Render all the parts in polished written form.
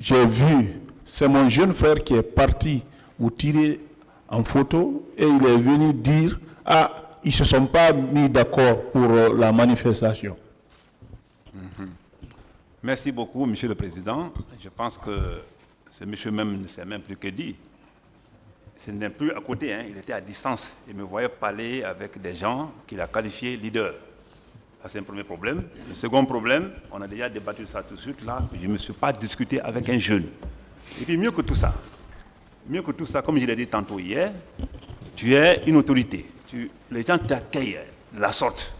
j'ai vu, c'est mon jeune frère qui est parti vous tirer en photo et il est venu dire, ah, ils ne se sont pas mis d'accord pour la manifestation. Merci beaucoup, Monsieur le Président. Je pense que ce monsieur même ne sait même plus que dire. Ce n'est plus à côté, hein, il était à distance. Il me voyait parler avec des gens qu'il a qualifiés leaders. Ça, c'est un premier problème. Le second problème, on a déjà débattu ça tout de suite, là, je ne me suis pas discuté avec un jeune. Et puis mieux que tout ça, comme je l'ai dit tantôt hier, tu es une autorité. Les gens t'accueillent de la sorte.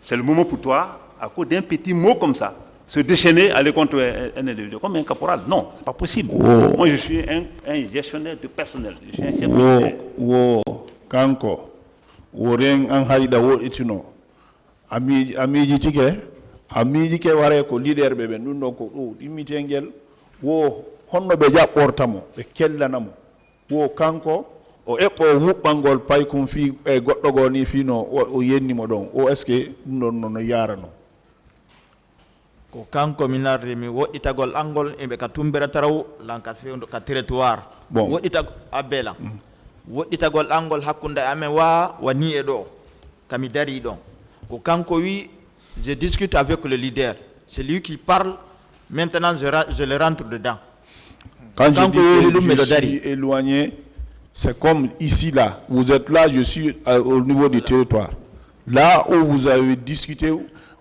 C'est le moment pour toi, à cause d'un petit mot comme ça, se déchaîner, aller contre un individu, comme un caporal. Non, c'est pas possible. Oh. Moi, je suis un gestionnaire de personnel. Je suis un chef militaire. Kanko, Woren an harida wo itino. Amiji tike ware ko leader bebe nundo ko o imitengel wo honno be jabbortamo be kellanamo wo kanko o eppo wubbangol pay kum fi e goddo go ni fino o yennimo don o est ce que non no yarano ko kanko minarde mi woɗɗitagol angol e ɓe ka tumbere taraw lanka fewdo ka territoire bon woɗɗita abbela woɗɗitagol angol hakkunde amen wani e ɗo kami dari ɗon ko kanko wi je discute avec le leader c'est lui qui parle maintenant je le rentre dedans quand je dis que je suis éloigné c'est comme ici là vous êtes là je suis au niveau du territoire là où vous avez discuté.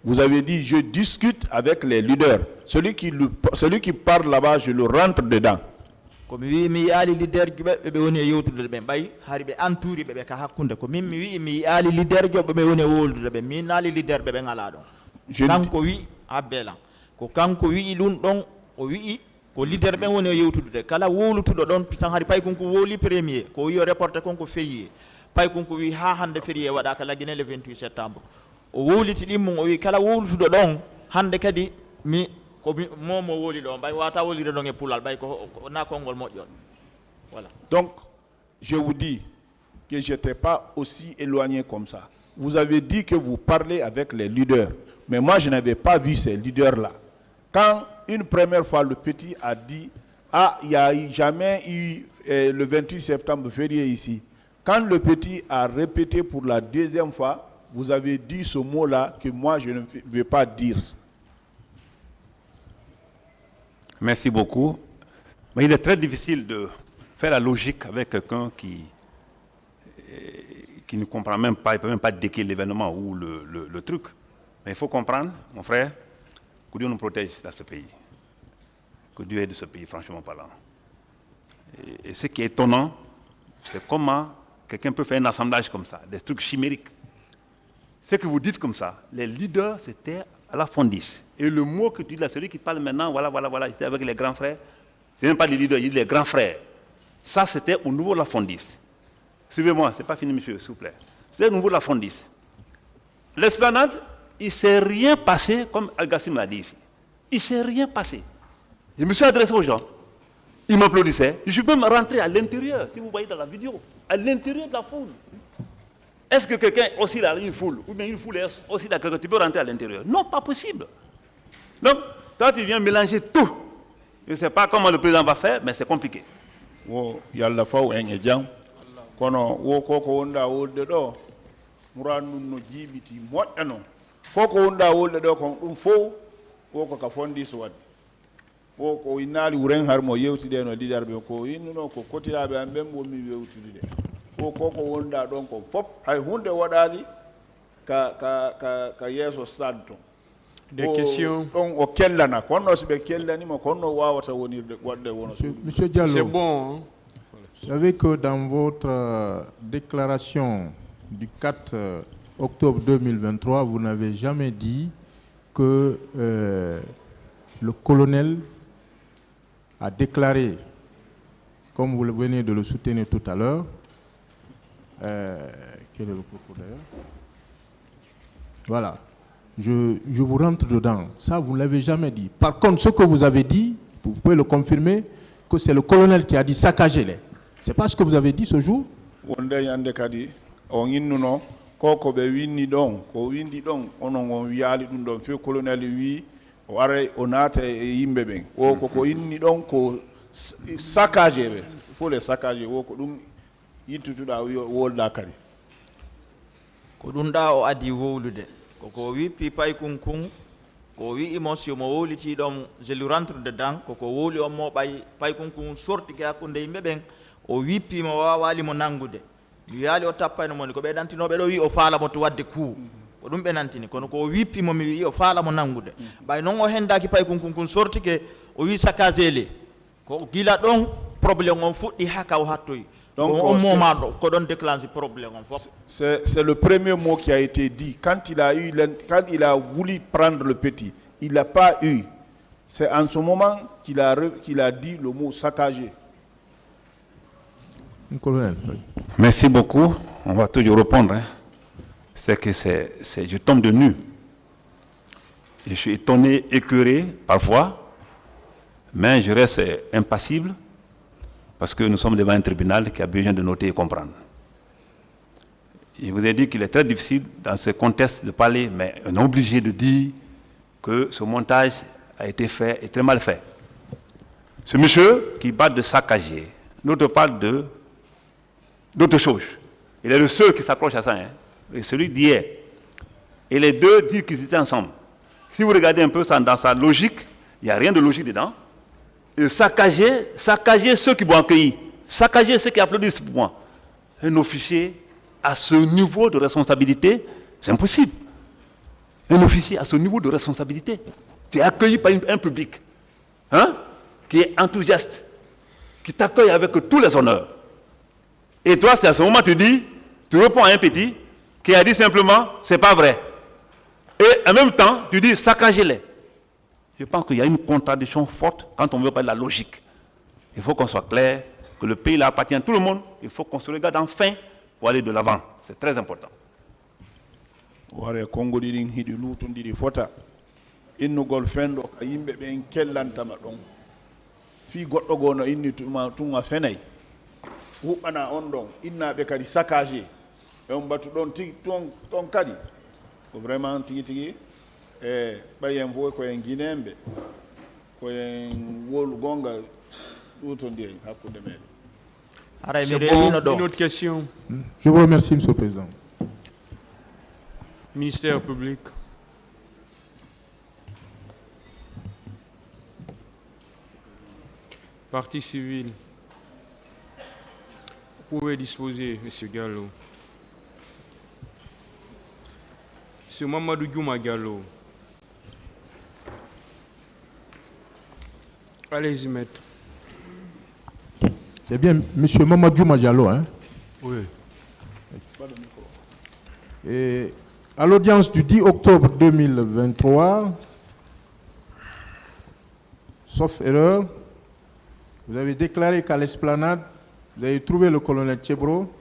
Vous avez dit, je discute avec les leaders. Celui qui parle là-bas, je le rentre dedans. Comme oui, mi ali leader be woni yewtude be bay hari be anturi be ka hakkunde ko min mi wi mi ali leader jobbe be woni woldude be min ali leader be ngala don kanko wi abbela ko kanko wi dun don o wi ko leader be woni yewtude kala wolutudo don tan hari pay konko woli premier ko wi reporter konko férié pay konko wi ha hande férié wada kala gine le 28 septembre o woliti ɗimmum o wi kala wolutuɗo ɗon hande kadi mi ko momo woli ɗon ɓay wata wolide ɗon e pulal ɓay ko na konngol moƴƴon voilà. Donc je vous dis que je n'étais pas aussi éloigné comme ça. Vous avez dit que vous parlez avec les leaders, mais moi je n'avais pas vu ces leaders là. Quand une première fois le petit a dit ah il n'y a jamais eu le 28 septembre férié ici, quand le petit a répété pour la deuxième fois, vous avez dit ce mot-là que moi, je ne vais pas dire. Merci beaucoup. Mais il est très difficile de faire la logique avec quelqu'un qui ne comprend même pas, il ne peut même pas décrire l'événement ou le truc. Mais il faut comprendre, mon frère, que Dieu nous protège dans ce pays. Que Dieu aide ce pays, franchement parlant. Et ce qui est étonnant, c'est comment quelqu'un peut faire un assemblage comme ça, des trucs chimériques. Ce que vous dites comme ça, les leaders, c'était à la Fondis. Et le mot que tu dis là, celui qui parle maintenant, voilà, c'était avec les grands frères. Ce n'est même pas les leaders, il dit les grands frères. Ça, c'était au niveau de la Fondis. Suivez-moi, ce n'est pas fini, monsieur, s'il vous plaît. C'était au niveau de la Fondis. L'esplanade, il ne s'est rien passé, comme Al-Gassim l'a dit ici. Il ne s'est rien passé. Je me suis adressé aux gens. Ils m'applaudissaient. Je suis même rentré à l'intérieur, si vous voyez dans la vidéo, à l'intérieur de la foule. Est-ce que quelqu'un aussi dans une foule, ou bien une foule est aussi dans quelqu'un, tu peux rentrer à l'intérieur? Non, pas possible. Donc, toi, tu viens mélanger tout. Je ne sais pas comment le président va faire, mais c'est compliqué. Il y a la fois où il y a un kono wo koko wonda wolde do murandu no jibiti moddano koko wonda wolde do kon dum fo ko ka fondi so wadi ko inali wuren har mo yewtide no lidarbe ko inno ko kotirabe am ben bo mi yewtide koko wonda don ko fop hay hunde wadali ka yeso stade des questions on o kellana konno so be kellani mo konno wawata wonirde wadde wono Monsieur Diallo, c'est bon hein? Vous savez que dans votre déclaration du 4 octobre 2023, vous n'avez jamais dit que le colonel a déclaré, comme vous venez de le soutenir tout à l'heure, quel est le propos d'ailleurs? Voilà, je vous rentre dedans. Ça, vous ne l'avez jamais dit. Par contre, ce que vous avez dit, vous pouvez le confirmer, que c'est le colonel qui a dit saccager-les. C'est pas ce que vous avez dit ce jour? Wonde yande kadi on innuno koko be winni don ko windi don onon on wiali dum don fe colonel wi o aray o naata e yimɓe ɓen o koko inni ɗon ko saccagé ɓe faut les saccagé o ko ɗum yittutuɗa wolɗa kadi ko ɗum ɗa o adi wowlude koko wi pipay kunkun ko wi émotion mo wowliti ɗon je lui rentre dedans koko wowli on mo ɓay pay kunkun sortike hakkude yimɓe ɓen o wippimo wawalimo nangude mi yaali o tappayno moni ko ɓe ɗantinoɓe ɗo wi o faalamo to wadde coup ko ɗum ɓe nantini kono ko wippimo mi wi o faalamo nangude ɓay noon o hendaki pay kunkun sortike o wi saccagé ko gila ɗon probléme on fuɗɗi ha kaw hattoyi donc on moment ɗo ko ɗon déclenche probléme on fof c'est le premier mot qui a été dit quand il a voulu prendre le petit il n'a pas eu c'est en ce moment qu'il a dit le mot saccagé. Colonel. Merci beaucoup. On va toujours répondre. Hein. C'est que je tombe de nu. Je suis étonné, écœuré parfois, mais je reste impassible parce que nous sommes devant un tribunal qui a besoin de noter et comprendre. Je vous ai dit qu'il est très difficile dans ce contexte de parler, mais on est obligé de dire que ce montage a été fait et très mal fait. Ce monsieur qui parle de saccager, l'autre parle d'autre chose. Il est le seul qui s'approche à ça, hein, et celui d'hier. Et les deux disent qu'ils étaient ensemble. Si vous regardez un peu ça dans sa logique, il n'y a rien de logique dedans. Et saccager ceux qui vont accueillir, saccager ceux qui applaudissent pour moi. Un officier à ce niveau de responsabilité, c'est impossible. Un officier à ce niveau de responsabilité, qui est accueilli par un public, hein, qui est enthousiaste, qui t'accueille avec tous les honneurs. Et toi, c'est à ce moment que tu réponds à un petit qui a dit simplement, c'est pas vrai. Et en même temps, tu dis, saccagez-les. Je pense qu'il y a une contradiction forte quand on veut parler de la logique. Il faut qu'on soit clair, que le pays là appartient à tout le monde. Il faut qu'on se regarde enfin pour aller de l'avant. C'est très important. Ware Congo ɗiɗin hiɗi lutondiri fota innugol fenɗo ka yimɓe ɓen kellantama ɗon fi goɗɗo goo no inni tuma fenay huɓɓana on ɗon innaɓe kadi saccagé e on mbatu ɗon tigi ton kadi ko vraiment tigi tigi e ɓayen fof koyen guinéɓe koyen wolu gonga lutondiri hakkude meɗen. Une autre question. Je vous remercie, Monsieur le Président. Ministère public. Partie civile. Vous pouvez disposer, M. Gallo. M. Mamadou Djouma Gallo. Allez-y, maître. C'est bien M. Mamadou Diallo, hein? Oui. Et à l'audience du 10 octobre 2023, sauf erreur, vous avez déclaré qu'à l'esplanade, vous avez trouvé le colonel Tchebro.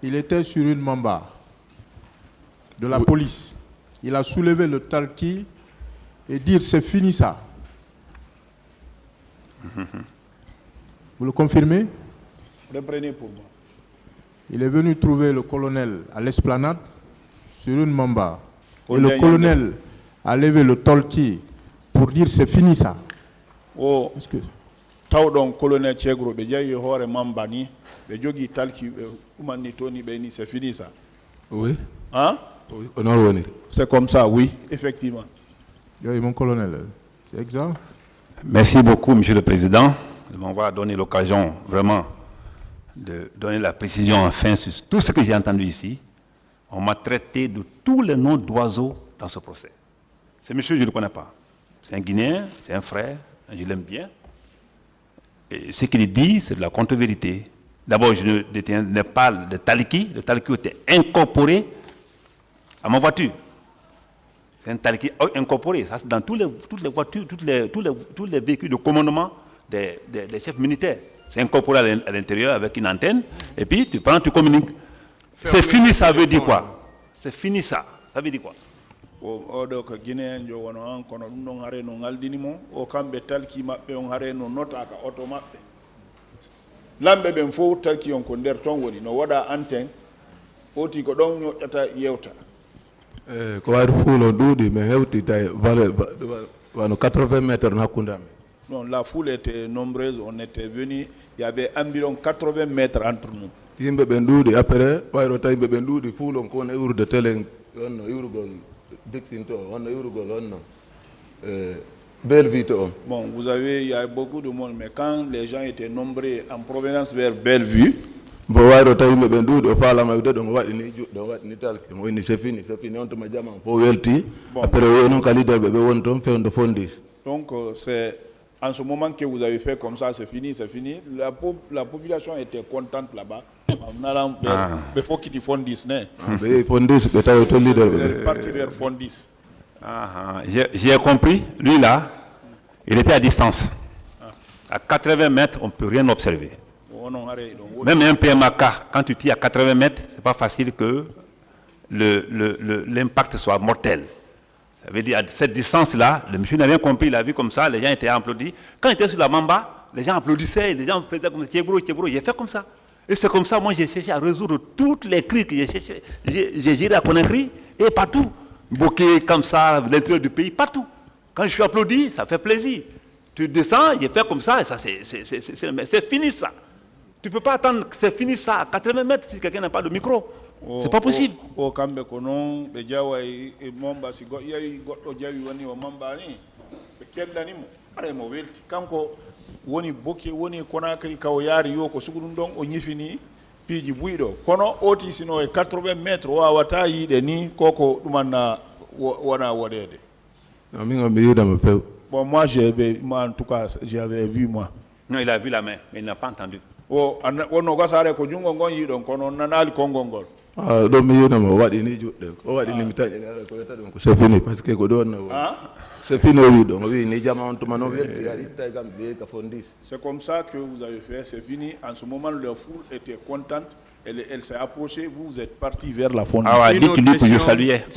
Il était sur une mamba de la police. Il a soulevé le talqui et dire c'est fini ça. Vous le confirmez? Reprenez pour moi. Il est venu trouver le colonel à l'esplanade sur une mamba. Et le colonel a levé le talqui pour dire c'est fini ça. Oh, tawɗon colonel Tchegro ɓe jayi hoore mamba ni ɓe jogui talki ɓe umanni toni ɓe ni c'est fini ça. Oui. Hein? Oui, on a revenir. C'est comme ça, oui, effectivement. Oui, mon colonel, c'est exact. Merci beaucoup, Monsieur le Président. On va donner l'occasion vraiment de donner la précision enfin sur tout ce que j'ai entendu ici. On m'a traité de tous les noms d'oiseaux dans ce procès. Ce monsieur, je ne le connais pas. C'est un Guinéen, c'est un frère, je l'aime bien. Et ce qu'il dit, c'est de la contre-vérité. D'abord, je ne détenais pas de taliki. Le taliki était incorporé à ma voiture. C'est un taliki incorporé. Ça, c'est dans toutes les voitures, tous les véhicules de commandement des chefs militaires. C'est incorporé à l'intérieur avec une antenne. Et puis, tu prends, tu communiques. C'est fini, ça veut dire quoi? C'est fini, ça. Ça veut dire quoi? Oɗo ko guinéen jo wono an kono ɗum ɗon haare no ngaldinimo o kamɓe talki maɓɓe on haare no notaka oto maɓɓe lamɓe ɓen fof talki on ko nder ton woni no waɗa antenne oti ko ɗon ñoƴƴata yewta ko waɗi fuuno ɗuuɗi mi hewti tawi valeur 80 mètres na kundame. Non, la foule était nombreuse, on était venus, il y avait environ 80 mètres entre nous. Yimbe bendude après wayro tay be bendude fulon ko na urde telen on urgol dexinto on urgol on Bellevue. Bon, vous avez, il y a beaucoup de monde, mais quand les gens étaient nombreux en provenance vers Bellevue, bo wayro tay be bendude fala ma do wadi ni do wadi ni tal ko ni c'est fini on to ma jama po welti après on ka leader be wonto fe on fondis. Donc c'est en ce moment que vous avez fait comme ça, c'est fini, c'est fini. La population était contente là-bas. Il faut qu'ils font 10. J'ai compris. Lui là, il était à distance. À 80 mètres, on ne peut rien observer. Même un PMAK, quand tu tires à 80 mètres, ce n'est pas facile que l'impact soit mortel. Ça veut dire, à cette distance-là, le monsieur n'a rien compris, il a vu comme ça, les gens étaient applaudis. Quand il était sur la Mamba, les gens applaudissaient, les gens faisaient comme ça, Tchébro, j'ai fait comme ça. Et c'est comme ça, moi j'ai cherché à résoudre toutes les cris que j'ai cherché. J'ai géré à Conakry, et partout. Bokeh, comme ça, l'intérieur du pays, partout. Quand je suis applaudi, ça fait plaisir. Tu descends, j'ai fait comme ça, et ça c'est fini ça. Tu ne peux pas attendre que c'est fini ça, à 80 mètres, si quelqu'un n'a pas de micro. C'est pas possible. Au Kambe Konon, Bejawa et Mamba, si il y a eu Jawi au Mamba, quel animal, pareil, mauvais. Quand on y boque, on y Conakry, Kaoyari, Yoko, Sugundong, on y finit, puis du Buido. Kono, Oti, sinon, 80 mètres, ou à Wataï, Deni, Koko, Umana, Wana, Wadede. Bon, moi, en tout cas, j'avais vu, moi. Non, il a vu la main, mais il n'a pas entendu. Oh, on a gagné ko jungo ngonyi donc on nanali kongongol. Ah, do mi yona mo wadi ni judde ko wadi ni mitaje ko yata donc c'est fini parce que ko do na c'est fini oui donc oui ni jama on to mano welti ya itta gam be ka fondis. C'est comme ça que vous avez fait, c'est fini. En ce moment, leur foule était contente, elle s'est approchée, vous êtes parti vers la fondation. Ah ouais, dites-lui que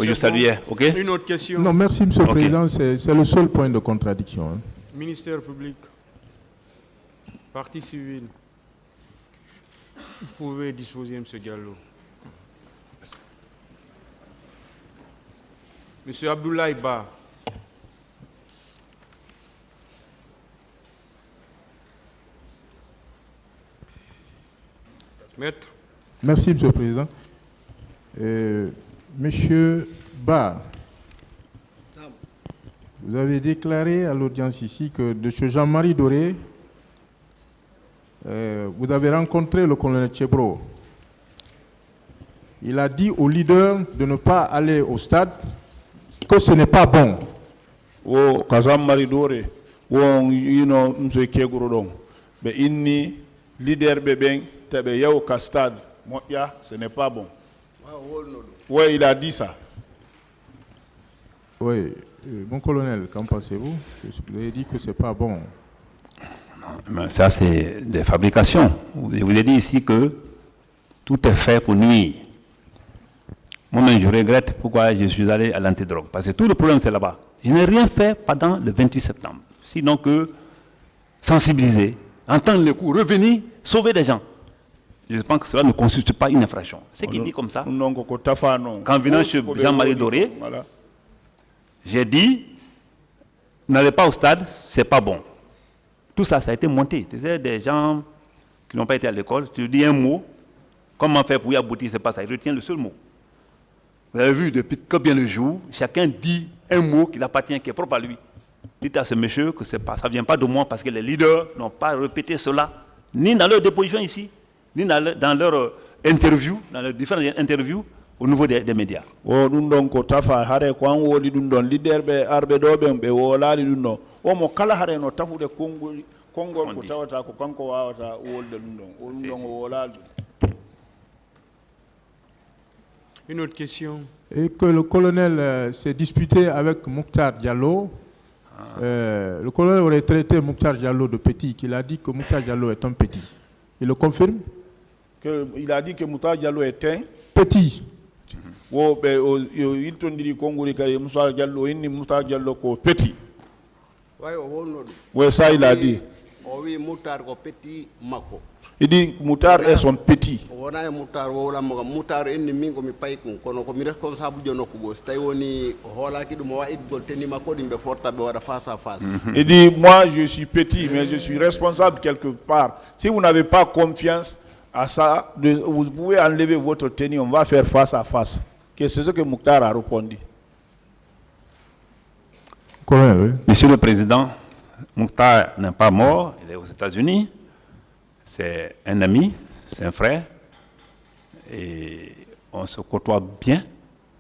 je saluais, ok? Une autre question. Non, merci Monsieur le Président, c'est le seul point de contradiction. Hein. Ministère public, partie civile. Vous pouvez disposer, M. Diallo. M. Abdoulaye Ba. Maître. Merci, M. le Président. Monsieur Ba, vous avez déclaré à l'audience ici que de ce Jean-Marie Doré, vous avez rencontré le colonel Tchébro. Il a dit aux leaders de ne pas aller au stade, que ce n'est pas bon. Oh, Jean-Marie Doré, oh, you know, M. Keguro, mais inni leader bébé, tebe yao ka stade, ce n'est pas bon. Oui, il a dit ça. Oui, mon colonel, qu'en pensez-vous? Vous avez dit que ce n'est pas bon. Ça, c'est des fabrications. Je vous ai dit ici que tout est fait pour nuire. Moi-même, je regrette pourquoi je suis allé à l'antidrogue. Parce que tout le problème, c'est là-bas. Je n'ai rien fait pendant le 28 septembre. Sinon que sensibiliser, entendre les coups, revenir, sauver des gens. Je pense que cela ne constitue pas une infraction. C'est qu'il dit comme ça. Quand venant chez Jean-Marie Doré, j'ai dit, n'allez pas au stade, c'est pas bon. Tout ça, ça a été monté. Tu sais, des gens qui n'ont pas été à l'école, tu dis un mot, comment faire pour y aboutir, c'est pas ça. Il retient le seul mot. Vous avez vu, depuis combien de jours, chacun dit un mot qui l'appartient, qui est propre à lui. Dites à ce monsieur que ça ne vient pas de moi parce que les leaders n'ont pas répété cela, ni dans leur déposition ici, ni dans leur interview, dans leurs différentes interviews au niveau des médias. Oh, donc, leader omo kala hare no tafude kongol ko tawata ko kanko wawata wolde dum don o wolal. Une autre question. Et que le colonel s'est disputé avec Mouktar Diallo. Le colonel aurait traité Mouktar Diallo de petit, qu'il a dit que Mouktar Diallo est un petit. Il le confirme? Il a dit que Mouktar Diallo est un petit. Il te dit Congolais que Mouktar Diallo inni Mouktar Diallo ko petit. Oui, ça il a dit. Oui, Moutar ko petit mako. Il dit Moutar est son petit. wona e Moutar wowla mo Moutar en min ko mi pay ko kono ko mi responsable jono ko gos tay woni holaki dum wa idgol tenima ko dimbe forta be wada face à face. Il dit moi je suis petit mais je suis responsable quelque part. Si vous n'avez pas confiance à ça, vous pouvez enlever votre tenue, on va faire face à face. C'est ce que Moutar a répondu. Monsieur le Président, Moutar n'est pas mort, il est aux États-Unis. C'est un ami, c'est un frère. Et on se côtoie bien.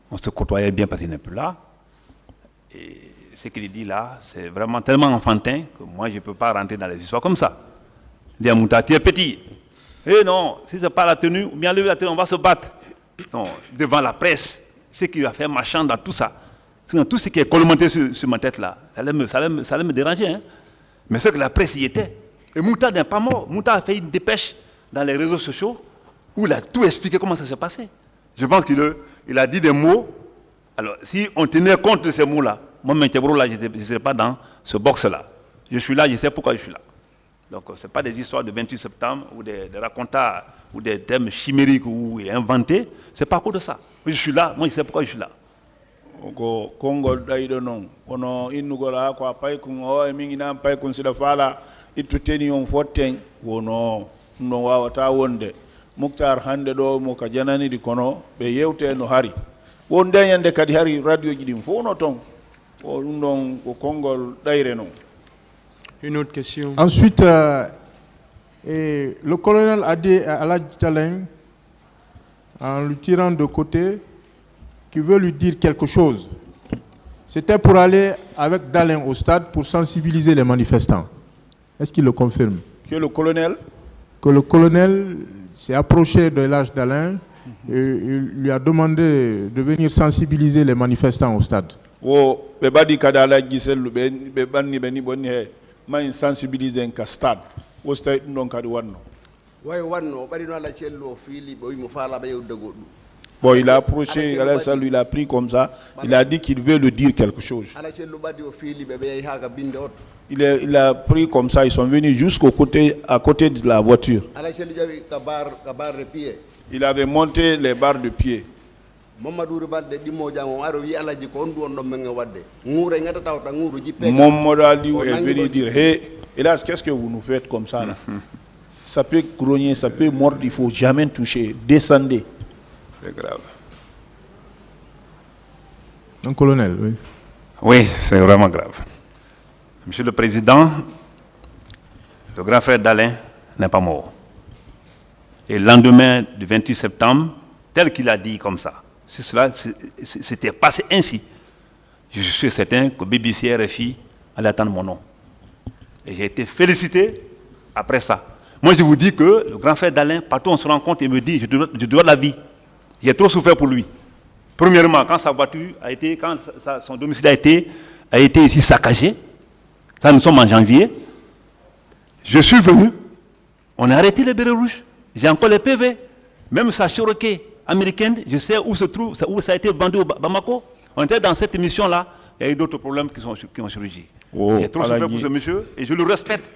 On se côtoyait bien parce qu'il n'est plus là. Et ce qu'il dit là, c'est vraiment tellement enfantin que moi, je ne peux pas rentrer dans les histoires comme ça. Il dit à Moutar, tu es petit. Eh non, si ce n'est pas la tenue, ou bien lever la tenue, on va se battre. Non, devant la presse, ce qui va faire marchand dans tout ça. Sinon, tout ce qui est commenté sur ma tête là, ça allait me déranger. Hein? Mais c'est que la presse y était. Et Moutar n'est pas mort. Moutar a fait une dépêche dans les réseaux sociaux où il a tout expliqué comment ça s'est passé. Je pense qu'il a dit des mots. Alors, si on tenait compte de ces mots-là, moi, là, je ne serais pas dans ce box-là. Je suis là, je sais pourquoi je suis là. Donc, ce n'est pas des histoires de 28 septembre ou des racontats ou des thèmes chimériques ou inventés. Ce n'est pas à cause de ça. Je suis là, moi, je sais pourquoi je suis là. Congo daido non ono inugola ko pay kun o mingi na pay kun sida fala itu teni on foten wono no wawata wonde Moutar hande do mo ka janani di kono be yewte no hari wonde yande kadi hari radio ji dim fo no ton o dum don ko Congo daire non. Une autre question. Ensuite, le colonel a dit à Aladji Talen, en lui tirant de côté, qu'il veut lui dire quelque chose. C'était pour aller avec Dalen au stade pour sensibiliser les manifestants. Est-ce qu'il le confirme? Que le colonel? Que le colonel s'est approché de l'âge d'Alain et il lui a demandé de venir sensibiliser les manifestants au stade. Oh, bebadi kadala giselu be banni beni bonni he may sensibiliser en stade au stade non kadi wanno way wanno bari no ala cello fili boy mo fala ba yewde goddu. Bon, il a approché, il a pris comme ça, il a dit qu'il veut le dire quelque chose. Il a pris comme ça, ils sont venus jusqu'à côté de la voiture. Il avait monté les barres de pied. Mamadou Aliou est venu dire, hé, hélas, qu'est-ce que vous nous faites comme ça là? Ça peut grogner, ça peut mordre, il ne faut jamais toucher, descendez. C'est grave. Un colonel, oui. Oui, c'est vraiment grave. Monsieur le Président, le grand frère d'Alain n'est pas mort. Et le lendemain du 28 septembre, tel qu'il a dit comme ça, si cela s'était passé ainsi, je suis certain que BBC RFI allait attendre mon nom. Et j'ai été félicité après ça. Moi, je vous dis que le grand frère d'Alain, partout on se rencontre et me dit, je dois la vie. J'ai trop souffert pour lui. Premièrement, quand sa voiture a été, quand son domicile a été ici saccagé, ça nous sommes en janvier, je suis venu, on a arrêté les bérets rouges, j'ai encore les PV, même sa Cherokee américaine, je sais où se trouve, où ça a été vendu au Bamako. On était dans cette émission-là, il y a eu d'autres problèmes qui ont surgi. Oh, j'ai trop souffert pour ce monsieur et je le respecte.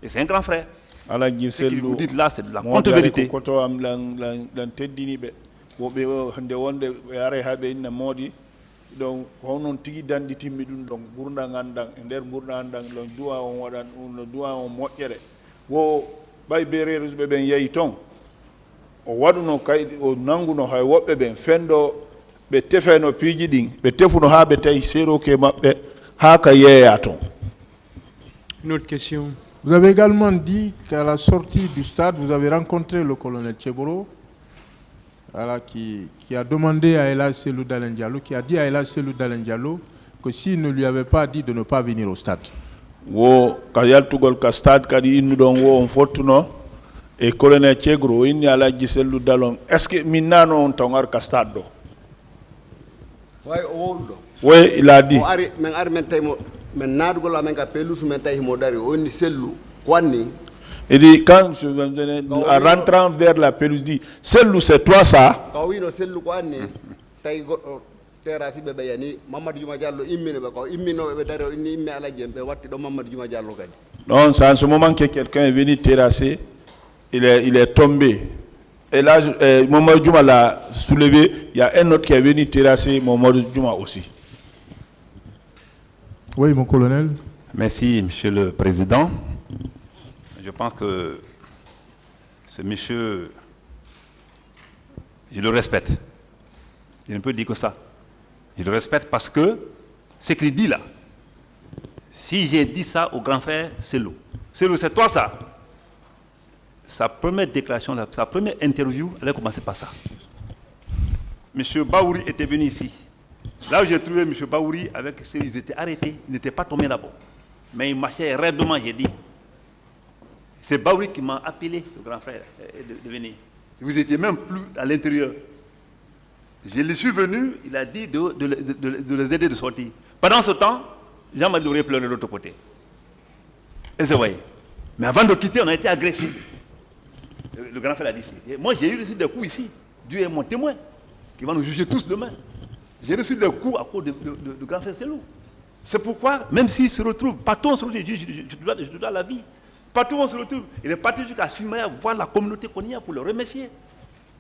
Et c'est un grand frère. Ce qu'il vous dit là, c'est de la contre-vérité. Woɓe hande wonde ɓe ara haɓe inna moodi donc honon tigi dandi timmi ɗum ɗon gurda gandan e nder gurda gandan ɗon duwa on waɗan no duwa on moƴƴere wo ɓay bereruɓe ɓen yeehi toon o waɗuno kayɗi o nanguno hay woɓɓe ɓen fendo ɓe tefeno piiji ɗin ɓe tefuno ha ɓe tawi séroke maɓɓe ha ka yeeya toon. Une autre question. Vous avez également dit qu'à la sortie du stade, vous avez rencontré le colonel Tcheboro, voilà, qui a demandé à Elhadji Cellou Dalein Diallo, qui a dit à Elhadji Cellou Dalein Diallo que s'il ne lui avait pas dit de ne pas venir au stade. Wo ka yaltugol ka stade kadi innu don wo on fottuno e colonel Tchegro inni Elhadji Cellou Dalein est-ce que minano on tongar ka stade do way o wowdo oui il a dit ari men tay mo men nadugol amen ka pelusu men tay mo dari onni Cellou kwanni. Il dit, quand en rentrant vers la pelouse, il dit, Cellou, c'est toi ça? Non, c'est en ce moment que quelqu'un est venu terrasser il est tombé. Et là, Mamadou Djouma l'a soulevé. Il y a un autre qui est venu terrasser Mamadou Djouma aussi. Oui, mon colonel. Merci, Monsieur le Président. Je pense que ce monsieur, je le respecte. Je ne peux dire que ça. Je le respecte parce que ce qu'il dit là, si j'ai dit ça au grand frère, c'est l'eau. C'est l'eau, c'est toi ça. Sa première déclaration, sa première interview, elle a commencé par ça. Monsieur Baouri était venu ici. Là où j'ai trouvé M. Baouri, ils étaient arrêtés, ils n'étaient pas tombés là-bas. Mais ils marchaient raidement, j'ai dit. C'est Baouri qui m'a appelé, le grand frère, de venir. Vous n'étiez même plus à l'intérieur. Je suis venu, il a dit de les aider de sortir. Pendant ce temps, Jean-Marie Doré pleurait de l'autre côté. Et c'est vrai. Mais avant de quitter, on a été agressés. Le grand frère a dit ici. Et moi, j'ai eu reçu des coups ici. Dieu est mon témoin, qui va nous juger tous demain. J'ai reçu des coups à cause de grand frère Selou. C'est pourquoi, même s'il se retrouve, partout on se retrouve, je dois la vie. Partout on se retrouve. Il est parti jusqu'à Simaya voir la communauté qu'on y a pour le remercier.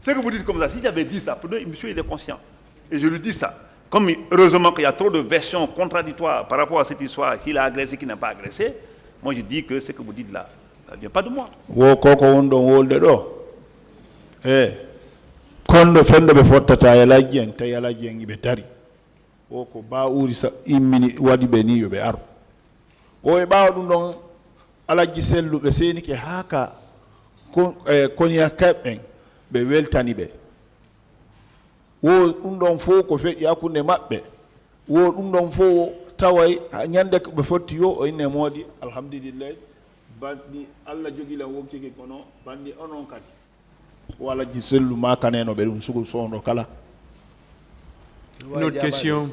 Ce que vous dites comme ça, si j'avais dit ça, monsieur il est conscient. Et je lui dis ça. Comme heureusement qu'il y a trop de versions contradictoires par rapport à cette histoire, qu'il a agressé, qu'il n'a pas agressé, moi je dis que ce que vous dites là, ça ne vient pas de moi. Kondo fendo be fottata yala jeng ta yala jeng be tari o ko ba uri sa immini wadi be ni yobe ar o e ba dum don ala giselu be seni ke haka konya kaben be weltani be wo dum don fo ko fe yakunde mabbe wo dum don fo tawai nyande be fotti yo o ine modi alhamdulillah bandi alla jogi la wokti ke kono bandi onon kadi. Une autre question.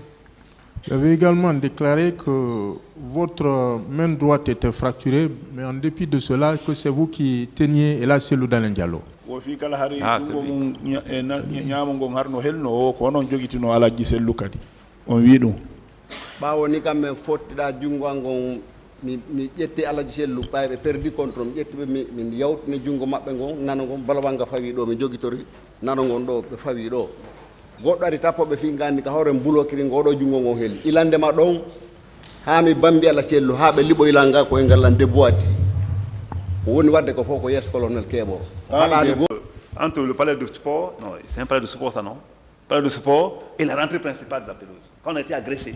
Vous avez également déclaré que votre main droite était fracturée, mais en dépit de cela, que c'est vous qui teniez Ella Selou Dalein Diallo. Ah, c'est mi ƴetti alaji sellu ɓayɓe perdi contre mi ƴetti ɓe min yawtini junngo maɓɓe ngon nano ngon balawanga fawi ɗo mi jogitori nano ngon ɗo ɓe fawi ɗo goɗɗo ari tappoɓe fi gandi ka hoore mbulokiri ngoɗo junngo ngon heli ilandema ɗon ha mi bambi ala cellu ha ɓe liɓo ilal nga koye ngallan deboati ko woni wadde ko fof ko yes colonel keeɓo haɗani go entre le palais de sport, non, c'est un palais de sport ça non, palais de sport et la rentrée principale de la pelouse quand on a été agressé.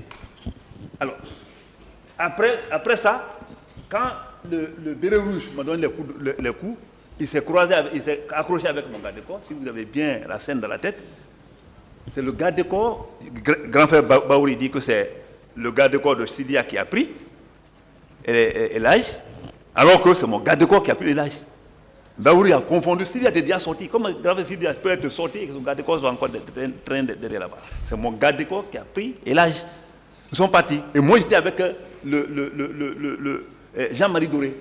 Alors après ça, quand le béret rouge m'a donné les coups, il s'est accroché avec mon garde-corps. Si vous avez bien la scène dans la tête, c'est le garde-corps, grand frère Baouri dit que c'est le garde-corps de Sidia qui a pris et l'âge, alors que c'est mon garde-corps qui a pris l'âge. Baouri a confondu, Sidia était déjà sorti. Comment grand frère Sidia peut être sorti et que son garde-corps soit encore en train derrière là-bas? C'est mon garde-corps qui a pris l'âge. Ils sont partis. Et moi j'étais avec Jean-Marie Doré.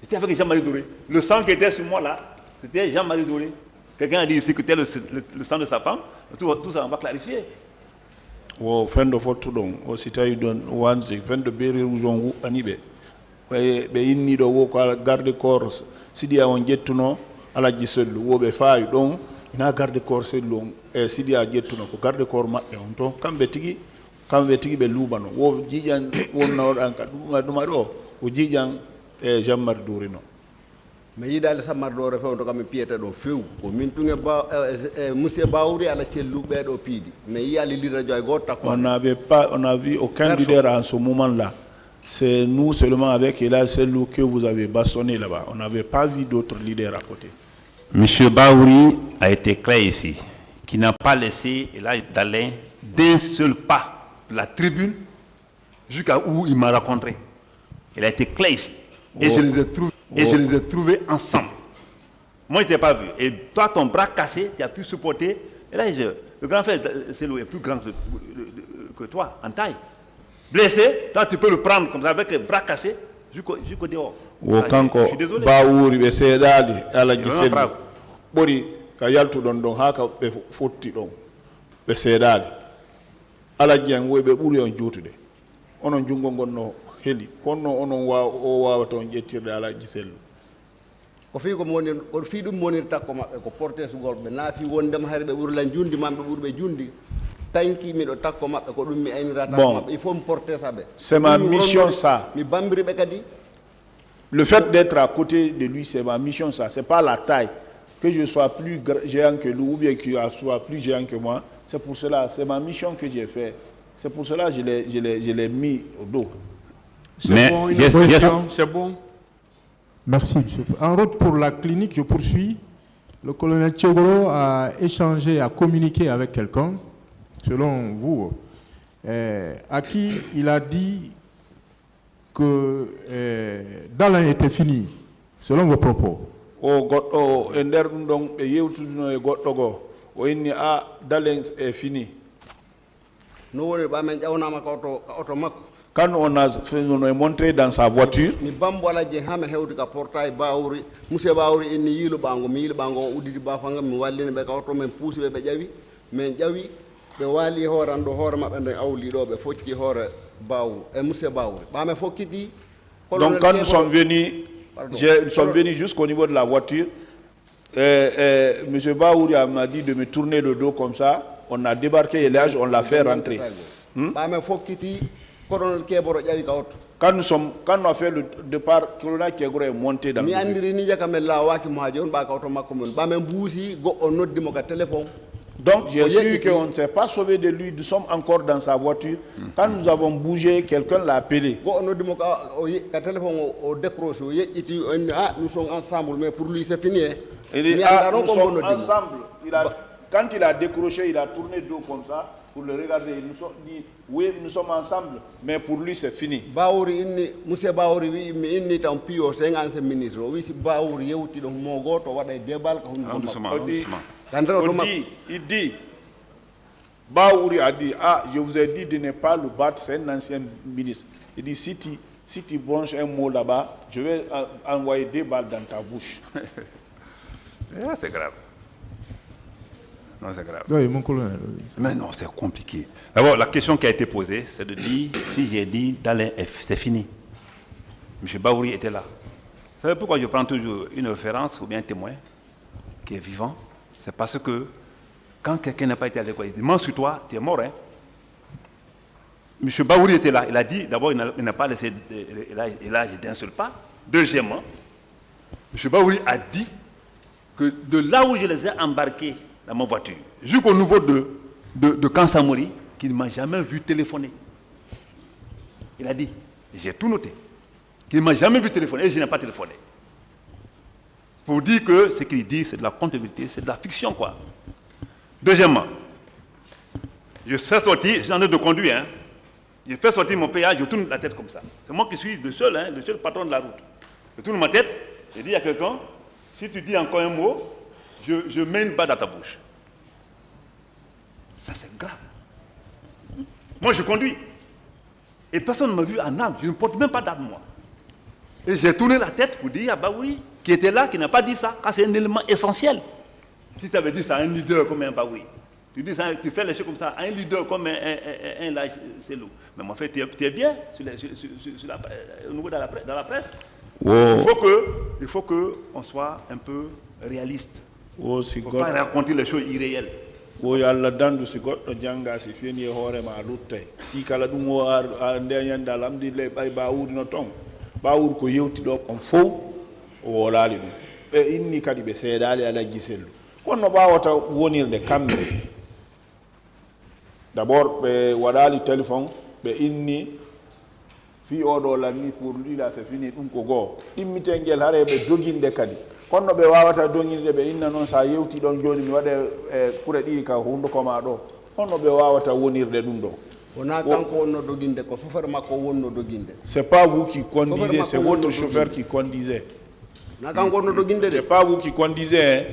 J'étais avec Jean-Marie Doré. Le sang qui était sur moi là, c'était Jean-Marie Doré. Quelqu'un a dit ici que c'était le sang de sa femme. Tout ça, on va clarifier. Wo fendo fotu don o sitayi don wanzi fendo beri rouge anibe be inni do wo ko garde corps Sidia on jettuno ala jisellu wo be faayi don ina garde corps sellu e Sidia jettuno ko garde corps mabbe on to kambe tigi be lubano wo jijan wonna odan ka duma do ko jijan e Jean-Marie Doré no mi yiɗali sammar ɗo refe to kam mi piyete ɗo few ko min tunge monsieur Baouri ala cellu ɓeɗo piidi mais yiyali lira joy goto takko on a vu aucun leader en ce moment là. C'est nous seulement avec Ella Selou que vous avez bastonné là-bas. On n'avait pas vu d'autres leaders à côté. Monsieur Baouri a été clair ici, qui n'a pas laissé Ella Dalein d'un seul pas de la tribune jusqu'à où il m'a rencontré. Il a été clair ici. Et je les ai trouvés ensemble. Moi, je ne t'ai pas vu. Et toi, ton bras cassé, tu as pu supporter. Et là, le grand frère Selou est plus grand que toi, en taille. Blessé, toi, tu peux le prendre comme ça, avec le bras cassé, jusqu'au dehors. Je suis désolé. Baouri, be sedali, ala giselu. Bori, ka yaltu don haka be fotti don. Be sedali. Ala jeng we be buri on jutude. Onon jungo gonno heli kono onon wa o wawata on jettirde ala giselu ko fi ko woni ko fi dum monirta ko mabbe ko porte sugol be naafi wondem harbe burlan jundi mambe burbe jundi tanki mi do takko mabbe ko dum mi aynirata mabbe il faut me porter ça be c'est ma mission ça mi bambiri be kadi le fait d'être à côté de lui c'est ma mission ça c'est pas la taille que je sois plus géant que lui ou bien qu'il soit plus géant que moi c'est pour cela c'est ma mission que j'ai fait c'est pour cela je l'ai mis au dos. C'est bon, c'est bon. Merci, monsieur. En route pour la clinique, je poursuis. Le colonel Tchogoro a échangé, a communiqué avec quelqu'un, selon vous, à qui il a dit que Dalin était fini, selon vos propos. Dalin est fini. Quand on a montré dans sa voiture, donc quand nous sommes venus jusqu'au niveau de la voiture, M. Baouri m'a dit de me tourner le dos comme ça, on a débarqué et là on l'a fait rentrer. Quand on a fait le départ, le colonel Kegoro est monté dans le donc j'ai su qu'on ne s'est pas sauvé de lui, nous sommes encore dans sa voiture. Quand nous avons bougé, quelqu'un l'a appelé. Nous sommes ensemble, mais pour lui c'est fini. Il dit, nous sommes ensemble. Quand il a décroché, il a tourné le dos comme ça. Pour le regarder, il nous dit oui, nous sommes ensemble, mais pour lui c'est fini. Baouri inni monsieur Baouri wi mi inni tan pio 50 ministre wi si Baouri yewti do mo goto wada debal ko il dit Baouri a dit je vous ai dit de ne pas le battre, c'est un ancien ministre. Il dit si tu branches un mot là-bas, je vais envoyer 2 balles dans ta bouche. C'est grave. Non, c'est grave. Oui, mon colonel. Mais non, c'est compliqué. D'abord, la question qui a été posée, c'est de dire, si j'ai dit Dalin F, c'est fini. M. Baouri était là. Vous savez pourquoi je prends toujours une référence ou bien un témoin qui est vivant? C'est parce que quand quelqu'un n'a pas été à l'école, il dit, mens sur toi, tu es mort. Hein? M. Baouri était là. Il a dit, d'abord, il n'a pas laissé l'âge d'un seul pas. Deuxièmement, M. Baouri a dit que de là où je les ai embarqués dans ma voiture, jusqu'au niveau de Kansamori, qu'il ne m'a jamais vu téléphoner. Il a dit, j'ai tout noté, qu'il ne m'a jamais vu téléphoner et je n'ai pas téléphoné. Pour dire que ce qu'il dit, c'est de la comptabilité, c'est de la fiction, quoi. Deuxièmement, je fais sortir, j'en ai de conduire, hein. Je fais sortir mon péage, je tourne la tête comme ça. C'est moi qui suis le seul patron de la route. Je tourne ma tête, je dis à quelqu'un, si tu dis encore un mot, je mets une balle dans ta bouche. Ça, c'est grave. Moi, je conduis. Et personne ne m'a vu en arme. Je ne porte même pas d'arme, moi. Et j'ai tourné la tête pour dire à Baouri, qui était là, qui n'a pas dit ça, car c'est un élément essentiel. Si tu avais dit ça à un leader comme un Baouri, tu fais les choses comme ça à un leader comme un Lage Selou. Mais en fait, tu es bien au niveau de la presse. Wow. Il faut qu'on soit un peu réaliste. Il ne faut pas raconter les choses irréelles. Oui, Allah dandu si goddo janga si fini hore ma lutte i kala dum o ande yanda alhamdulillah bay Baouri no ton Baouri ko yewti do kon fo o laali dum be inni kadi be seedali ala giselu konno bawata wonirde kambe d'abord be wadali téléphone be inni fi odo lanni pour lui là c'est fini dum ko go dimmitengel hare be doginde kadi konno be wawata donginde be inna non sa yewti don joni mi wade kure di ka hundo ko ma do konno be wawata wonirde dum do wona kanko wonno doginde ko chauffeur makko wonno doginde c'est pas vous qui conduisez, c'est votre chauffeur qui conduisait. Na kanko wonno doginde c'est pas vous qui conduisez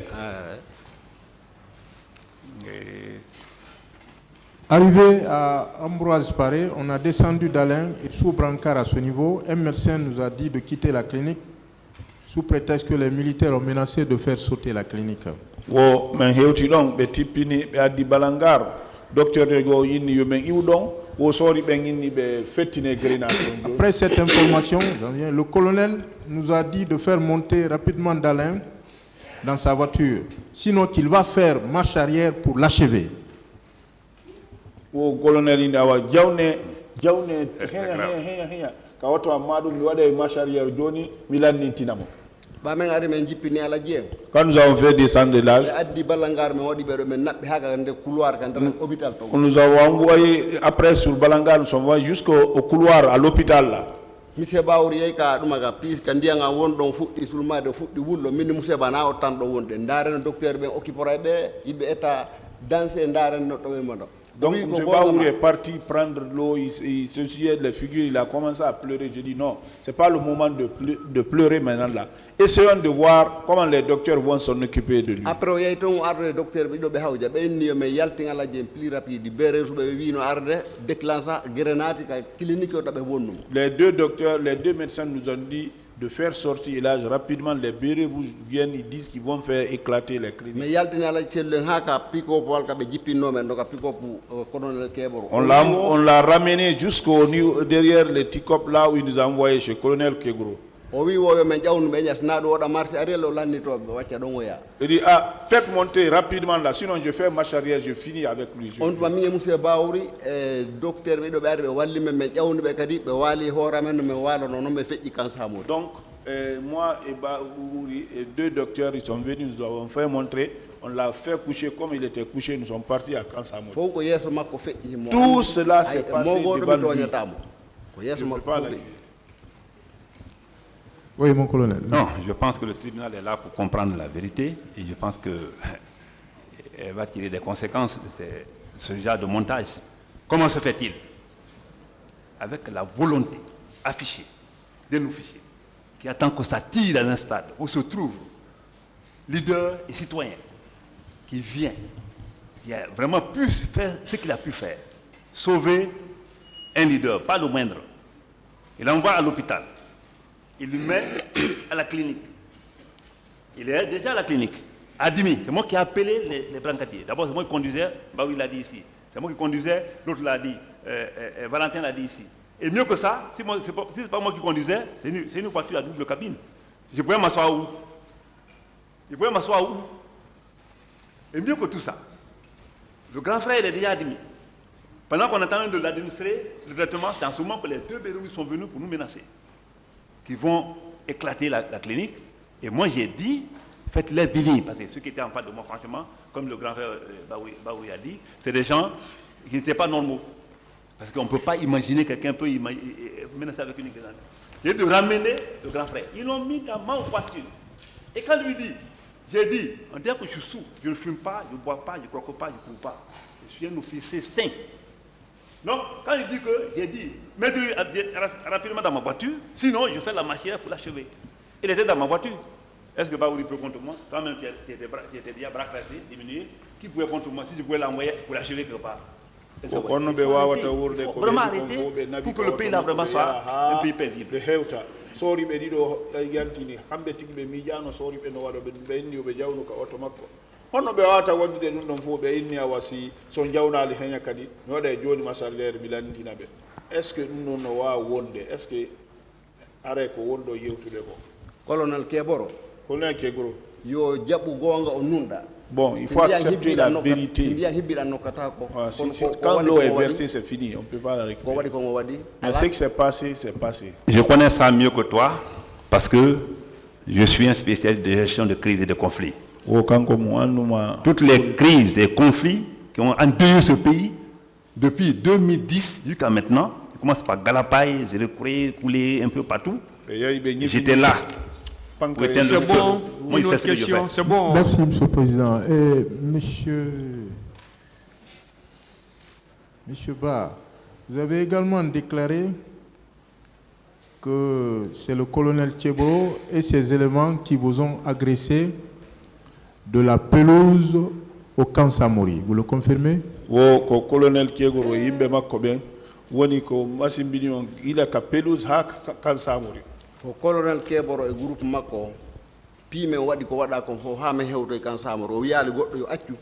Arrivé à Ambroise Paré, on a descendu d'Alain et sous brancard à ce niveau, un médecin nous a dit de quitter la clinique sous prétexte que les militaires ont menacé de faire sauter la clinique. Wo men hewti don be tippini be addi balangar docteur de go yinni yo men iwdon Après cette information, le colonel nous a dit de faire monter rapidement Dalin dans sa voiture, sinon qu'il va faire marche arrière pour l'achever. Quand nous avons fait descendre de l'âge, nous avons envoyé après sur Balangar, nous sommes allés jusqu'au couloir à l'hôpital là. Monsieur Baouri ka dumaga pis ka ndianga wondon fuddi sulmade fuddi wullo min monsieur bana o tan do wonde ndaren docteur ben occupera be ibe état danser ndaren no to mondo. Donc M. Baouri est parti prendre l'eau, il se suait les figures, il a commencé à pleurer. Je dis non, ce n'est pas le moment de pleurer maintenant là. Essayons de voir comment les docteurs vont s'en occuper de lui. Après, il y a un docteur qui a été plus rapide, les deux docteurs, les deux médecins nous ont dit de faire sortir l'âge rapidement. Les bérets rouges viennent, ils disent qu'ils vont faire éclater les cliniques. Mais on l'a ramené jusqu'au derrière les Tikop là où il nous a envoyé chez colonel Kegro. Il dit, ah, faites monter rapidement là, sinon je fais marche arrière, je finis avec lui. Donc, moi et Baouri, et deux docteurs, ils sont venus, nous avons fait montrer, on l'a fait coucher comme il était couché, nous sommes partis à Kansamour. Tout cela s'est passé devant lui. Je peux pas aller. Oui, mon colonel. Non, je pense que le tribunal est là pour comprendre la vérité et je pense qu'elle va tirer des conséquences de ce genre de montage. Comment se fait-il? Avec la volonté affichée de nos fichiers, qui attend que ça tire dans un stade où se trouve leader et citoyen qui vient, qui a vraiment pu faire ce qu'il a pu faire, sauver un leader, pas le moindre. Il l'envoie à l'hôpital. Il lui met à la clinique. Il est déjà à la clinique. Adimi, c'est moi qui ai appelé les brancadiers. D'abord, c'est moi qui conduisais, Baoui l'a dit ici. C'est moi qui conduisais, l'autre l'a dit, Valentin l'a dit ici. Et mieux que ça, si ce n'est pas moi qui conduisais, c'est une voiture à double cabine. Je pouvais m'asseoir où? Je pouvais m'asseoir où? Et mieux que tout ça, le grand frère il est déjà admis. Pendant qu'on est en train de l'administrer, le traitement, c'est en ce moment que les deux bérouilles sont venus pour nous menacer, qui vont éclater la clinique. Et moi, j'ai dit, faites-les venir. Parce que ceux qui étaient en face de moi, franchement, comme le grand frère Baoui a dit, c'est des gens qui n'étaient pas normaux. Parce qu'on ne peut pas imaginer quelqu'un peut menacer avec une grenade. J'ai dû ramener le grand frère. Ils l'ont mis dans ma voiture. Et quand lui dit, j'ai dit, on dirait que je suis sourd, je ne fume pas, je ne bois pas, je ne croque pas, je ne cours pas. Je suis un officier saint. Donc, quand il dit que, j'ai dit, mettez-le rapidement dans ma voiture, sinon je fais la machine pour l'achever. Il était dans ma voiture. Est-ce que Baouri peut contre moi? Toi-même qui étais déjà bras cassés, diminué, qui pouvait contre moi si je pouvais l'envoyer pour l'achever quelque part? Vraiment arrêter pour que le pays là vraiment soit un pays paisible. Sori be dido yantini hambe tigbe mi jano sori be no wado be inni be jawnu ka auto makko honno be wata wonde dum don fu be inni awasi so jawnali henya kadi no wada joni masarler bilantina be est ce que dum non wa wonde est ce que are ko wondo yewtude ko colonel Keboro yo jabu gonga o nunda. Bon, il faut accepter la vérité. Quand l'eau est versée, c'est fini. On ne peut pas la récupérer. Mais ce qui s'est passé, c'est passé. Je connais ça mieux que toi parce que je suis un spécialiste de gestion de crise et de conflits. Toutes les crises et conflits qui ont endeuillé ce pays depuis 2010 jusqu'à maintenant, ils commencent par Galapaï, Zélécouré, coulé un peu partout. J'étais là. C'est bon. Une autre question. C'est bon. Merci, M. le Président. Et Monsieur Ba, vous avez également déclaré que c'est le colonel Tchebo et ses éléments qui vous ont agressé de la pelouse au camp Samori. Vous le confirmez? Oui, le colonel Tchebo, il m'a dit qu'il a pelouse au camp Samori. Ko colonel Keboro e groupe makko piime wadi ko wada ko fo ha me hewto e kan samoro o wiyaali goddo yo accu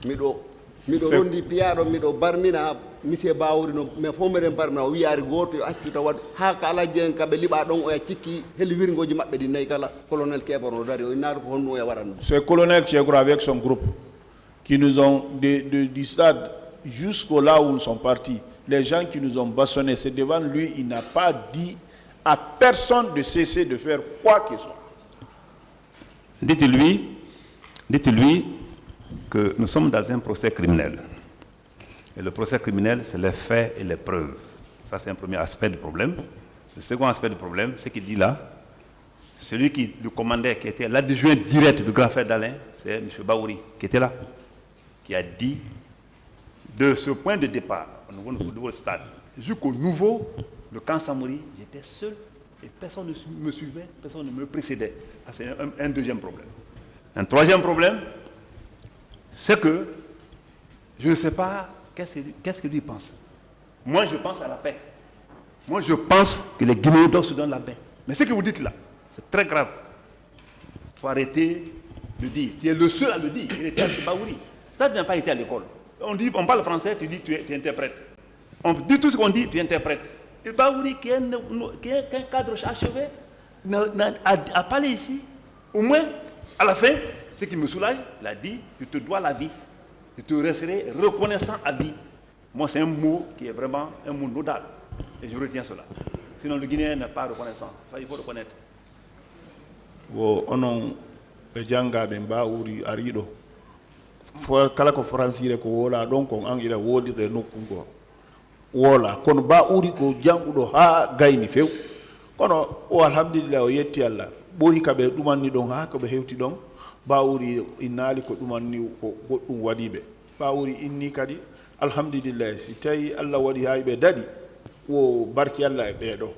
mido rondi piyaado mido barmina monsieur Baouri no mais fo meren parna o wiyaari goto yo accu taw ha ka ala jeen ka be liba don o ya cikki heli wirgoji mabbe di nay kala colonel Kebor dari o nar ko honno e waran. C'est colonel Thiegro avec son groupe qui nous ont du stade jusqu'au là où nous sommes partis. Les gens qui nous ont bâillonnés, c'est devant lui, il n'a pas dit à personne de cesser de faire quoi que ce soit. Dites-lui que nous sommes dans un procès criminel. Et le procès criminel, c'est les faits et les preuves. Ça, c'est un premier aspect du problème. Le second aspect du problème, c'est qu'il dit là, celui qui le commandait, qui était l'adjoint direct du grand frère d'Alain, c'est M. Baouri, qui était là, qui a dit, de ce point de départ, au nouveau stade, jusqu'au nouveau, le camp Samori, j'étais seul et personne ne me suivait, personne ne me précédait. C'est un deuxième problème. Un troisième problème, c'est que je ne sais pas qu'est-ce que lui pense. Moi, je pense à la paix. Moi, je pense que les Guinéens doivent se donner la paix. Mais ce que vous dites là, c'est très grave. Il faut arrêter de dire. Tu es le seul à le dire. Il était à Baouri. Ça, tu n'as pas été à l'école. On parle français, tu dis tu interprètes. On dit tout ce qu'on dit, tu interprètes. Et Baouri, qui est un cadre achevé, a parlé ici. Au moins, à la fin, ce qui me soulage, il a dit, tu te dois la vie. Je te resterai reconnaissant à vie. Moi, c'est un mot qui est vraiment un mot nodal. Et je retiens cela. Sinon, le Guinéen n'est pas reconnaissant. Enfin, il faut reconnaître. Onon Djanga Bemba Uri Arido. Kala ko francire ko wola don ko an ila wodire nokku go wola kono ba uri ko jangudo ha gayni few kono o alhamdulillah o yetti Allah bori kabe dumanni don ha ko be hewti don ba uri inali ko dumanni ko goddum wadibe ba uri inni kadi alhamdulillah si tawi Allah wadi haybe dadi wo barki Allah e beedo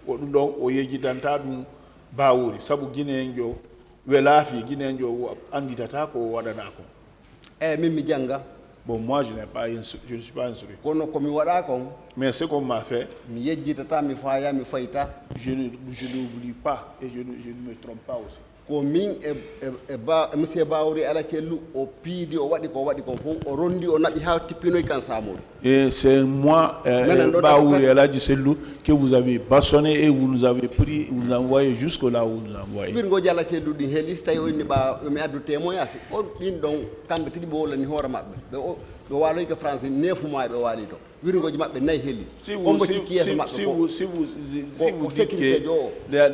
o dum don o yejidanta dum ba uri sabu gineenjo welafi gineenjo anditata ko wadana ko. Mimi Djanga. Bon, moi, je ne suis pas instruit. Mais ce qu'on m'a fait, je n'oublie pas et je ne me trompe pas aussi. Et c'est moi, Baouri El Hadji Sellou, que vous avez bâtonné et vous nous avez pris, vous nous envoyé jusqu'au là où vous nous envoyez. Si vous dites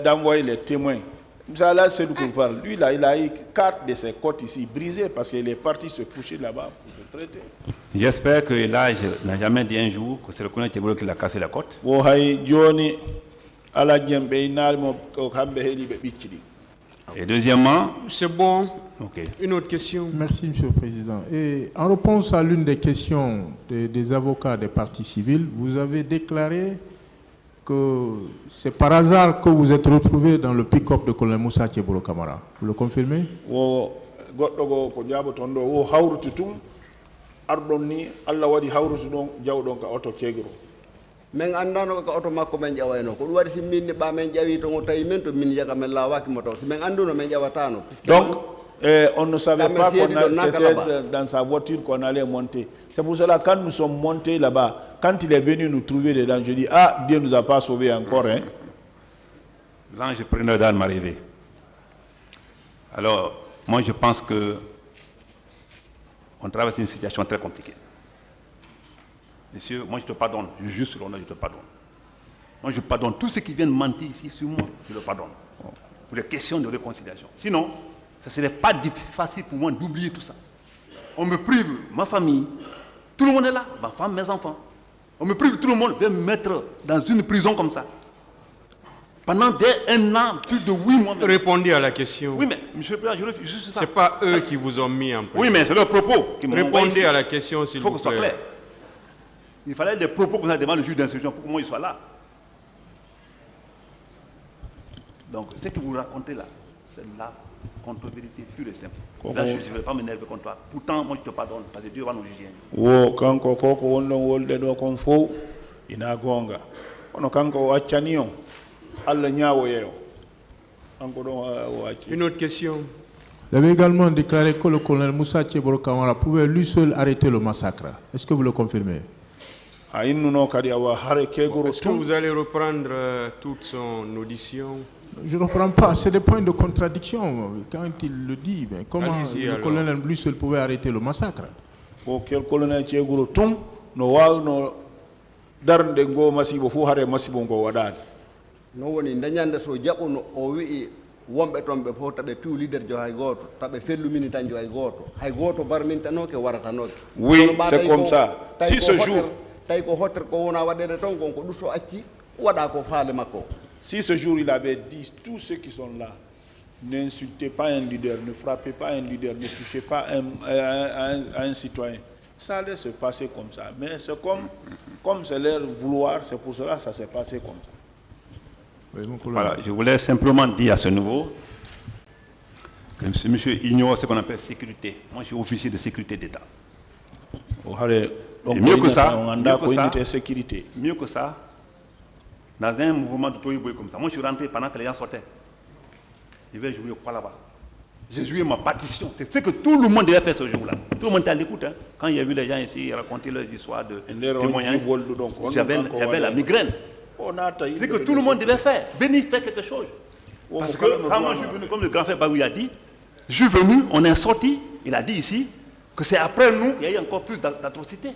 d'envoyer les témoins, là, c'est lui, là, il a eu 4 de ses côtes ici brisées parce qu'il est parti se coucher là-bas pour se traiter. J'espère que là, je n'ai jamais dit un jour que c'est le colonel Thiegro qui a cassé la côte. Et deuxièmement, c'est bon. Okay. Une autre question. Merci, Monsieur le Président. Et en réponse à l'une des questions des avocats des partis civils, vous avez déclaré que c'est par hasard que vous êtes retrouvé dans le pick-up de colonel Moussa Thiegro Camara. Vous le confirmez? men andano ko auto makko men jawayno ko wadi si minni ba men jawi to tayi men to min yaga men lawaki moto si men anduno men jawatano donc on ne savait pas qu'on c'était dans sa voiture qu'on allait monter. C'est pour cela quand nous sommes montés là-bas, quand il est venu nous trouver dedans, je dis ah, Dieu nous a pas sauvés encore hein. L'ange preneur d'âme m'arrivait. Alors moi je pense que on traverse une situation très compliquée. Monsieur, moi je te pardonne, je jure sur l'honneur, je te pardonne. Moi je pardonne tous ceux qui viennent mentir ici sur moi, je le pardonne. Pour des questions de réconciliation. Sinon, ce ne serait pas facile pour moi d'oublier tout ça. On me prive, ma famille, tout le monde est là, ma femme, mes enfants. On me prive, tout le monde vient me mettre dans une prison comme ça. Pendant un an, plus de 8 mois. Répondez à la question. Oui, mais monsieur le Président, je refuse juste ça. Ce n'est pas eux qui vous ont mis en prison. Oui, mais c'est leur propos qui m'ont envoyé. Répondez à la question, s'il vous plaît. Il faut que ce soit clair. Il fallait des propos comme ça devant le juge d'instruction pour que moi il soit là. Donc, ce que vous racontez là, c'est la contre-vérité pure et simple. Là, je ne vais pas m'énerver contre toi. Pourtant, moi, je te pardonne, parce que Dieu va nous juger. Une autre question. Vous avez également déclaré que le colonel Moussa Thiegro Camara pouvait lui seul arrêter le massacre. Est-ce que vous le confirmez? Est-ce que vous allez reprendre toute son audition? Je ne reprends pas, c'est des points de contradiction. Quand il le dit, mais comment le colonel lui seul pouvait arrêter le massacre? Le colonel Tcheguro Tung, no darnde go masibo fu hare masibo go wadani. No woni dañande so jaɓuno o wi'i wonɓe toon ɓe fof taɓe piw leader jo hay gooto taɓe fellumini tan jo hay gooto barmintanoke waratanoke. Oui, c'est comme ça. Si ce jour tawi ko hottere ko wona waɗede toon gon ko ɗuso acci waɗa ko faale makko. Si ce jour il avait dit tous ceux qui sont là, n'insultez pas un leader, ne frappez pas un leader, ne touchez pas un citoyen, ça allait se passer comme ça. Mais c'est comme c'est leur vouloir, c'est pour cela que ça s'est passé comme ça. Voilà, je voulais simplement dire à ce niveau que ce monsieur ignore ce qu'on appelle sécurité. Moi, je suis officier de sécurité d'État. Et mieux que ça, dans un mouvement de Toyboy comme ça, moi je suis rentré pendant que les gens sortaient. Je vais jouer quoi là-bas? J'ai joué ma partition. C'est ce que tout le monde devait faire ce jour-là. Tout le monde était à l'écoute. Hein. Quand il y a vu les gens ici raconter leurs histoires de témoignages, j'avais la migraine. C'est ce que tout le monde devait faire. Venir faire quelque chose. Parce que quand moi je suis venu, comme le grand frère Baoui a dit, je suis venu, on est sorti, il a dit ici, que c'est après nous, il y a eu encore plus d'atrocités.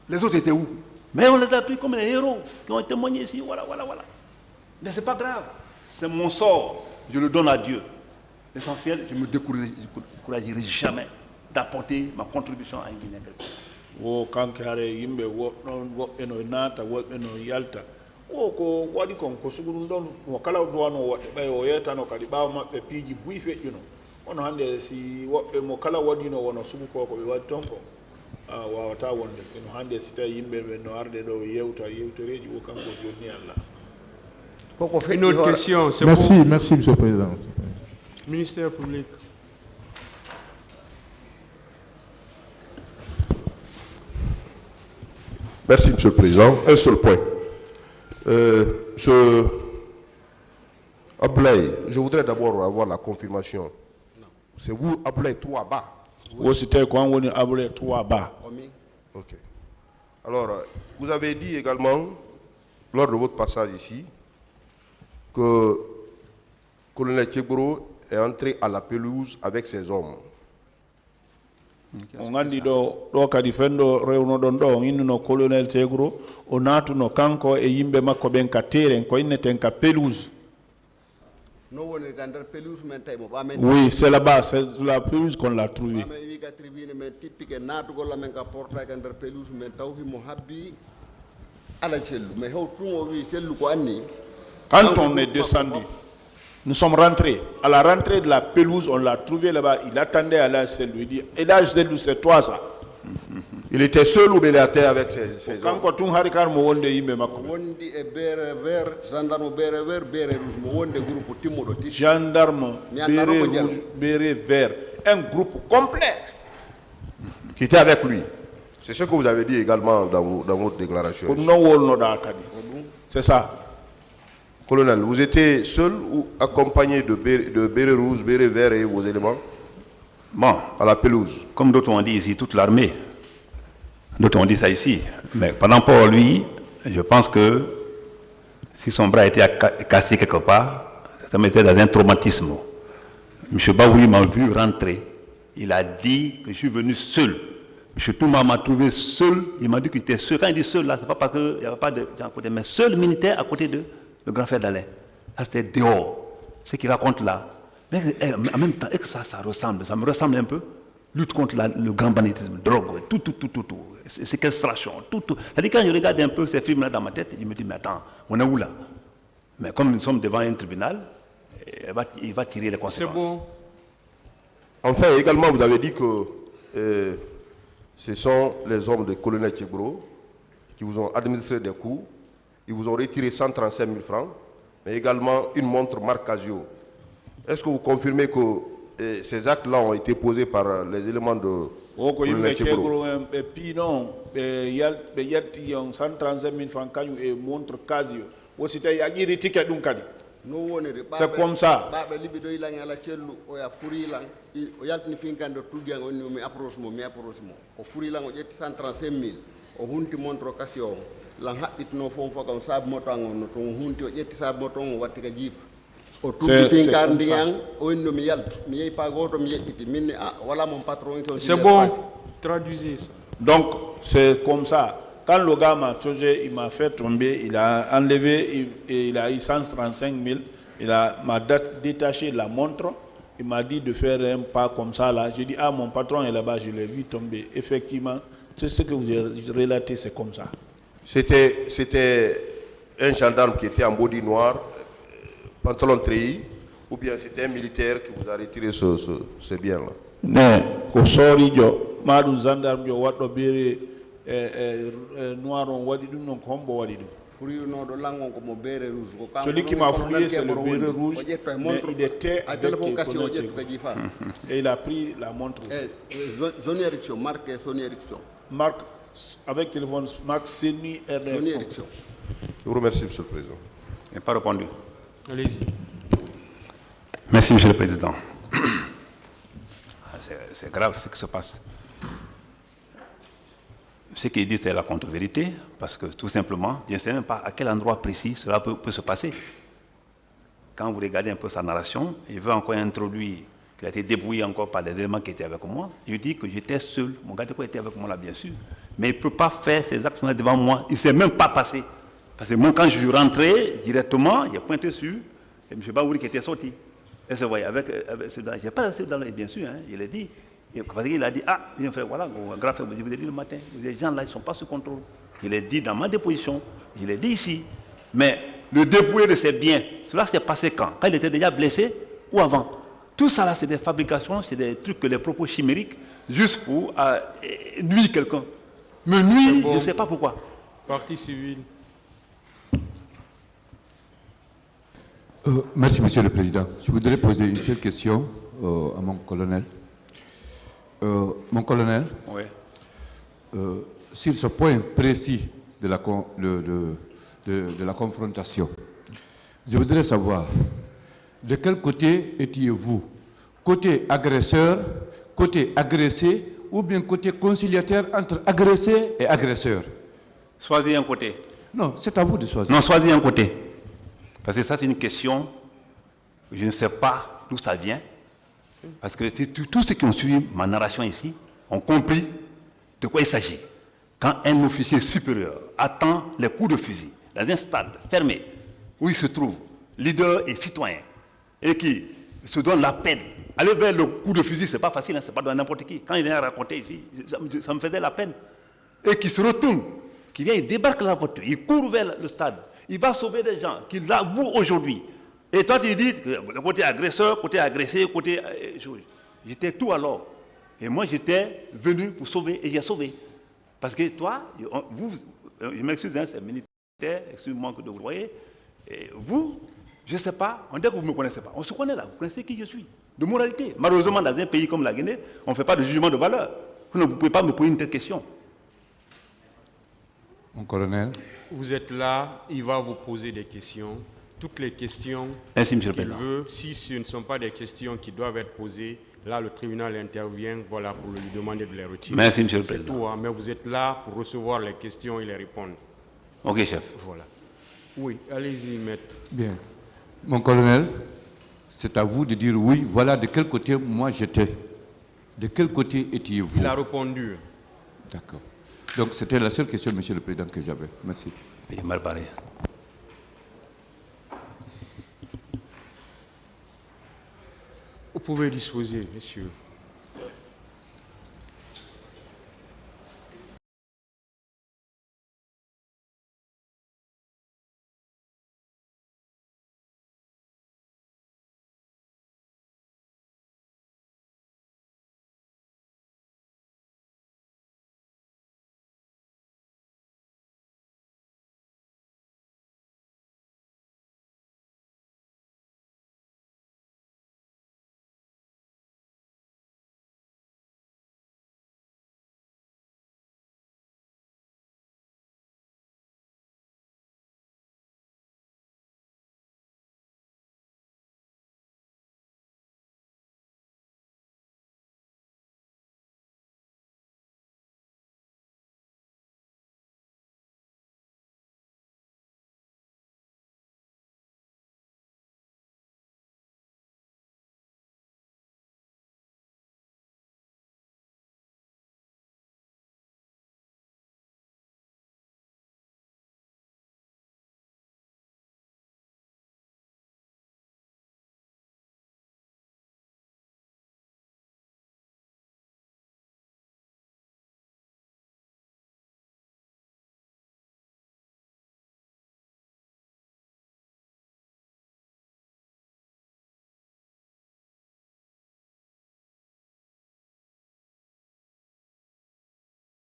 Les autres étaient où? Mais on les a pris comme les héros qui ont témoigné ici, voilà. Mais ce n'est pas grave. C'est mon sort. Je le donne à Dieu. L'essentiel, je ne me découragerai jamais d'apporter ma contribution à une Guinée quelconque. Ko wadi kon ko suguru don mo kala do no wode bay o yeta no kadi bawo mabbe piiji buyi feƴƴuno ono hande si wobbe mo kala wadi no wono sugu ko be wadi ton ko wawata wonde no hande si tawi yimbe be no arde do yewtoreji o kanko joni Allah. Une autre question. Merci monsieur le président. Ministère public. Merci monsieur le président. Un seul point. Ablaye, je voudrais d'abord avoir la confirmation. C'est vous, Ablaye Touaba? Ok. Alors, vous avez dit également, lors de votre passage ici, que le colonel Tchegoro est entré à la pelouse avec ses hommes. On andi do kadi fendo rewno don do inno colonel Tchegoro o natuno kanko e yimbe makko ben ka terrain ko inneten ka pelouse. Oui, c'est là-bas, c'est la pelouse qu'on l'a trouvé. Quand on est descendu, nous sommes rentrés. À la rentrée de la pelouse, on l'a trouvé là-bas. Il attendait à la selle. Il dit, et là, c'est toi ça. Il était seul ou il était avec ses hommes? Gendarme, béret vert, un groupe complet. Qui était avec lui. C'est ce que vous avez dit également dans votre déclaration. C'est ça. Colonel, vous étiez seul ou accompagné de béret rouge, béret vert et vos éléments? Bon, à la pelouse. Comme d'autres ont dit ici, toute l'armée. D'autres ont dit ça ici. Mais pendant pour lui, je pense que si son bras était cassé quelque part, ça m'était dans un traumatisme. M. Baoui m'a vu rentrer. Il a dit que je suis venu seul. M. Touma m'a trouvé seul. Il m'a dit qu'il était seul. Quand il dit seul, là, c'est pas parce qu'il n'y avait pas de gens à côté, mais seul militaire à côté de le grand frère d'Alain. Ça, c'était dehors. Ce qu'il raconte là. Mais en même temps, est-ce que ça ressemble? Ça me ressemble un peu. Lutte contre le grand banditisme, drogue, tout. Séquestration, tout. C'est-à-dire quand je regarde un peu ces films-là dans ma tête, je me dis, mais attends, on est où là? Mais comme nous sommes devant un tribunal, il va tirer les conséquences. C'est bon. Enfin, également, vous avez dit que ce sont les hommes du colonel Tchegoro qui vous ont administré des coups. Ils vous ont retiré 135 000 francs, mais également une montre marque Casio. Est-ce que vous confirmez que ces actes-là ont été posés par les éléments de colonel Tchegoro? C'est comme ça. o hunti montre kasi o lan haɓɓitino fof fof kam saabu moto on no ton hunti o ƴetti saabu moto on o watti ka jiipa o tubbi tinkar ndiyan o woni no mi yaltu mi yehi pa goto mi yeƴƴiti min ni voilà mon patron c'est bon, traduisez ça. Donc c'est comme ça. Quand le gars m'a touché, il m'a fait tomber, il a enlevé, il a eu 135 000, m'a détaché la montre, il m'a dit de faire un pas comme ça là. J'ai dit, ah mon patron est là-bas, je l'ai vu tomber. Effectivement, c'est ce que vous avez relaté, c'est comme ça. C'était un gendarme qui était en body noir, pantalon treillis, ou bien c'était un militaire qui vous a retiré ce bien-là? Non, ko sori jo, maɗum gendarme jo waɗɗo beere noir on waɗi ɗum non ko hombo waɗi ɗum. Celui qui m'a fouillé, c'est le béret rouge, mais il était avec et il a pris la montre. Marque avec téléphone, marque Sony Ericsson. Je vous remercie, Monsieur le Président. Il n'a pas répondu. Allez-y. Merci, Monsieur le Président. C'est grave ce qui se passe. Ce qu'il dit, c'est la contre-vérité, parce que tout simplement, je ne sais même pas à quel endroit précis cela peut se passer. Quand vous regardez un peu sa narration, il veut encore introduire qu'il a été débrouillé encore par les éléments qui étaient avec moi. Je dis que j'étais seul, mon gars de quoi était avec moi là, bien sûr, mais il ne peut pas faire ces actions devant moi, il ne s'est même pas passé. Parce que moi, quand je suis rentré directement, il a pointé sur M. Baouri qui était sorti. Et se voyait avec ce dans, je n'ai pas resté dans le, bien sûr, hein, il a dit. Parce qu'il a dit, ah, bien frère, voilà, grave, je vous ai dit le matin, les gens là, ils ne sont pas sous contrôle. Je l'ai dit dans ma déposition, je l'ai dit ici. Mais le dépouiller de ses biens, cela s'est passé quand? Quand il était déjà blessé ou avant? Tout ça là, c'est des fabrications, c'est des trucs que les propos chimériques, juste pour nuire quelqu'un. Me nuire, bon. Je ne sais pas pourquoi. Partie civile. Merci, Monsieur le Président. Je voudrais poser une seule question à mon colonel. Mon colonel, oui. Sur ce point précis de la confrontation, je voudrais savoir de quel côté étiez-vous? Côté agresseur, côté agressé, ou bien côté conciliateur entre agressé et agresseur? Choisissez un côté. Non, c'est à vous de choisir. Non, choisissez un côté. Parce que ça, c'est une question, je ne sais pas d'où ça vient. Parce que tous ceux qui ont suivi ma narration ici ont compris de quoi il s'agit. Quand un officier supérieur attend les coups de fusil dans un stade fermé, où il se trouve, leader et citoyen, et qui se donne la peine, aller vers le coup de fusil, ce n'est pas facile, hein, ce n'est pas dans n'importe qui. Quand il vient raconter ici, ça me faisait la peine. Et qui se retourne, qui vient, il débarque dans la voiture, il court vers le stade, il va sauver des gens, qu'il avoue aujourd'hui. Et toi, tu dis, le côté agresseur, côté agressé, côté... J'étais tout alors. Et moi, j'étais venu pour sauver, et j'ai sauvé. Parce que toi, je m'excuse, hein, c'est militaire, excusez-moi que de vous voyez. Et vous, je ne sais pas, on dit que vous ne me connaissez pas. On se connaît là, vous connaissez qui je suis, de moralité. Malheureusement, dans un pays comme la Guinée, on ne fait pas de jugement de valeur. Vous ne pouvez pas me poser une telle question. Mon colonel. Vous êtes là, il va vous poser des questions. Toutes les questions qu'il veut, si ce ne sont pas des questions qui doivent être posées, là le tribunal intervient, voilà, pour lui demander de les retirer. Merci, Monsieur le Président. C'est tout, hein, mais vous êtes là pour recevoir les questions et les répondre. Ok, chef. Voilà. Oui, allez-y, maître. Bien. Mon colonel, c'est à vous de dire oui, voilà de quel côté moi j'étais. De quel côté étiez-vous? Il a répondu. D'accord. Donc c'était la seule question, Monsieur le Président, que j'avais. Merci. Il est mal parlé. Vous pouvez disposer, monsieur.